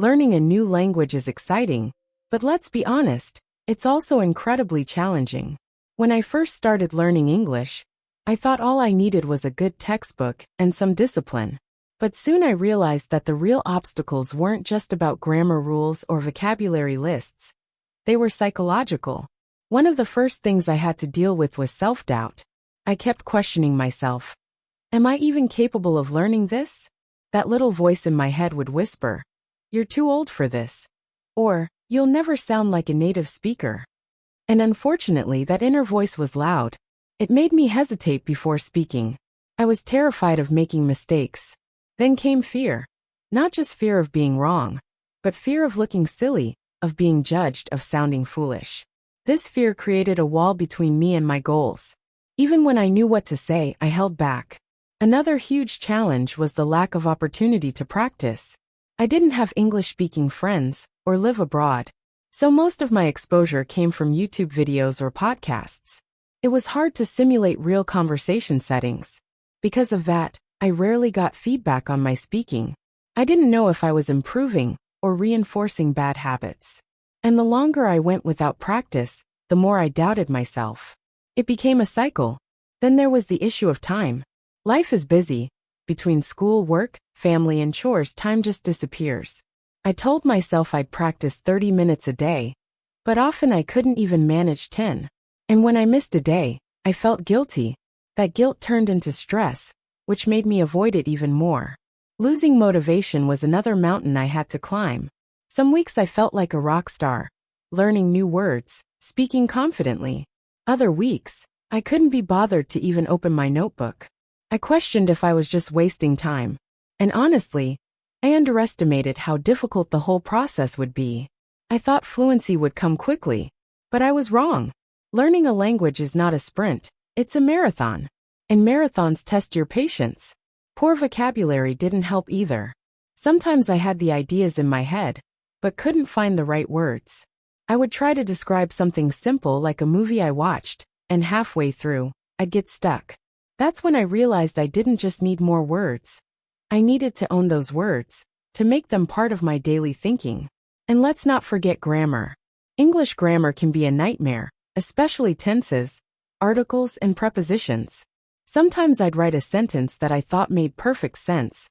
Learning a new language is exciting, but let's be honest, it's also incredibly challenging. When I first started learning English, I thought all I needed was a good textbook and some discipline. But soon I realized that the real obstacles weren't just about grammar rules or vocabulary lists. They were psychological. One of the first things I had to deal with was self-doubt. I kept questioning myself. Am I even capable of learning this? That little voice in my head would whisper, "You're too old for this." Or, "You'll never sound like a native speaker." And unfortunately, that inner voice was loud. It made me hesitate before speaking. I was terrified of making mistakes. Then came fear. Not just fear of being wrong, but fear of looking silly, of being judged, of sounding foolish. This fear created a wall between me and my goals. Even when I knew what to say, I held back. Another huge challenge was the lack of opportunity to practice. I didn't have English-speaking friends, or live abroad. So most of my exposure came from YouTube videos or podcasts. It was hard to simulate real conversation settings. Because of that, I rarely got feedback on my speaking. I didn't know if I was improving or reinforcing bad habits. And the longer I went without practice, the more I doubted myself. It became a cycle. Then there was the issue of time. Life is busy. Between school, work, family, and chores, time just disappears. I told myself I'd practice 30 minutes a day, but often I couldn't even manage 10. And when I missed a day, I felt guilty. That guilt turned into stress, which made me avoid it even more. Losing motivation was another mountain I had to climb. Some weeks I felt like a rock star, learning new words, speaking confidently. Other weeks, I couldn't be bothered to even open my notebook. I questioned if I was just wasting time. And honestly, I underestimated how difficult the whole process would be. I thought fluency would come quickly, but I was wrong. Learning a language is not a sprint, it's a marathon. And marathons test your patience. Poor vocabulary didn't help either. Sometimes I had the ideas in my head, but couldn't find the right words. I would try to describe something simple like a movie I watched, and halfway through, I'd get stuck. That's when I realized I didn't just need more words. I needed to own those words, to make them part of my daily thinking. And let's not forget grammar. English grammar can be a nightmare, especially tenses, articles, and prepositions. Sometimes I'd write a sentence that I thought made perfect sense,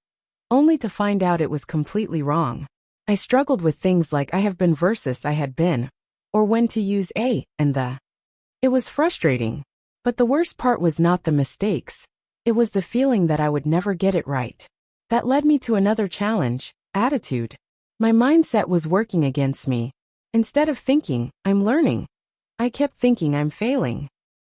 only to find out it was completely wrong. I struggled with things like I have been versus I had been, or when to use a and the. It was frustrating. But the worst part was not the mistakes. It was the feeling that I would never get it right. That led me to another challenge, attitude. My mindset was working against me. Instead of thinking, I'm learning, I kept thinking I'm failing.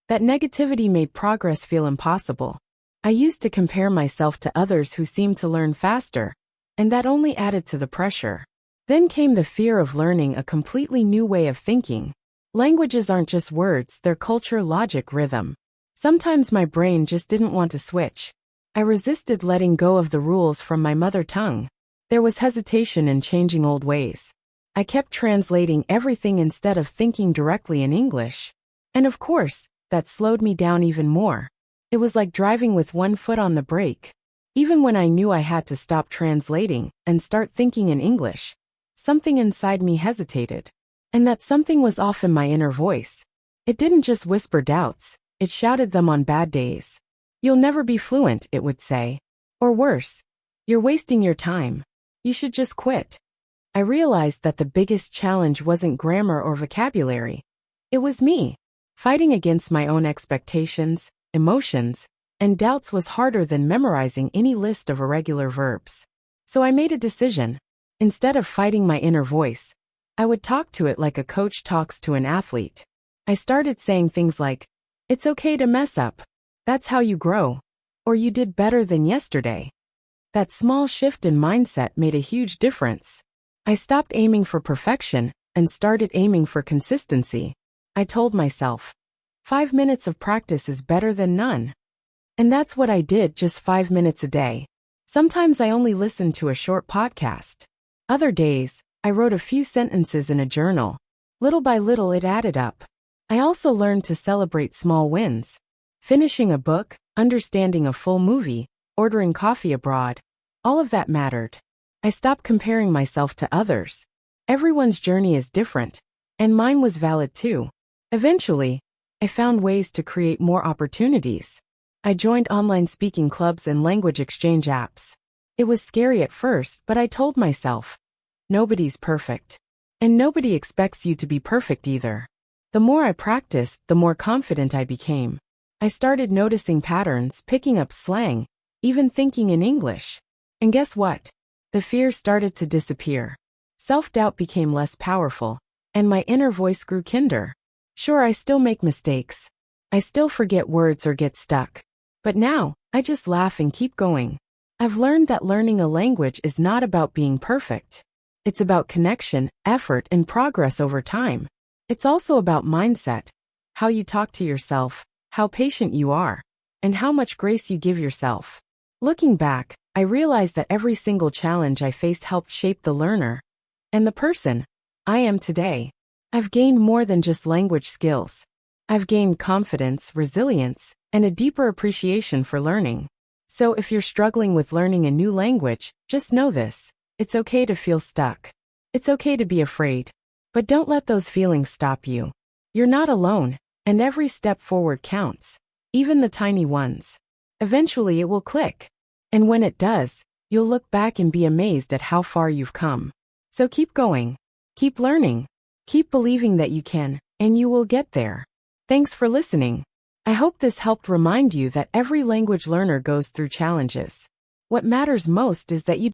That negativity made progress feel impossible. I used to compare myself to others who seemed to learn faster, and that only added to the pressure. Then came the fear of learning a completely new way of thinking. Languages aren't just words, they're culture, logic, rhythm. Sometimes my brain just didn't want to switch. I resisted letting go of the rules from my mother tongue. There was hesitation in changing old ways. I kept translating everything instead of thinking directly in English. And of course, that slowed me down even more. It was like driving with one foot on the brake. Even when I knew I had to stop translating and start thinking in English, something inside me hesitated. And that something was often my inner voice. It didn't just whisper doubts, it shouted them on bad days. You'll never be fluent, it would say. Or worse, you're wasting your time. You should just quit. I realized that the biggest challenge wasn't grammar or vocabulary. It was me. Fighting against my own expectations, emotions, and doubts was harder than memorizing any list of irregular verbs. So I made a decision. Instead of fighting my inner voice, I would talk to it like a coach talks to an athlete. I started saying things like, "It's okay to mess up. That's how you grow." Or "You did better than yesterday." That small shift in mindset made a huge difference. I stopped aiming for perfection and started aiming for consistency. I told myself, 5 minutes of practice is better than none. And that's what I did, just 5 minutes a day. Sometimes I only listened to a short podcast. Other days, I wrote a few sentences in a journal. Little by little it added up. I also learned to celebrate small wins. Finishing a book, understanding a full movie, ordering coffee abroad, all of that mattered. I stopped comparing myself to others. Everyone's journey is different, and mine was valid too. Eventually, I found ways to create more opportunities. I joined online speaking clubs and language exchange apps. It was scary at first, but I told myself, nobody's perfect. And nobody expects you to be perfect either. The more I practiced, the more confident I became. I started noticing patterns, picking up slang, even thinking in English. And guess what? The fear started to disappear. Self-doubt became less powerful, and my inner voice grew kinder. Sure, I still make mistakes. I still forget words or get stuck. But now, I just laugh and keep going. I've learned that learning a language is not about being perfect. It's about connection, effort, and progress over time. It's also about mindset, how you talk to yourself, how patient you are, and how much grace you give yourself. Looking back, I realized that every single challenge I faced helped shape the learner and the person I am today. I've gained more than just language skills. I've gained confidence, resilience, and a deeper appreciation for learning. So if you're struggling with learning a new language, just know this. It's okay to feel stuck. It's okay to be afraid. But don't let those feelings stop you. You're not alone, and every step forward counts, even the tiny ones. Eventually it will click. And when it does, you'll look back and be amazed at how far you've come. So keep going. Keep learning. Keep believing that you can, and you will get there. Thanks for listening. I hope this helped remind you that every language learner goes through challenges. What matters most is that you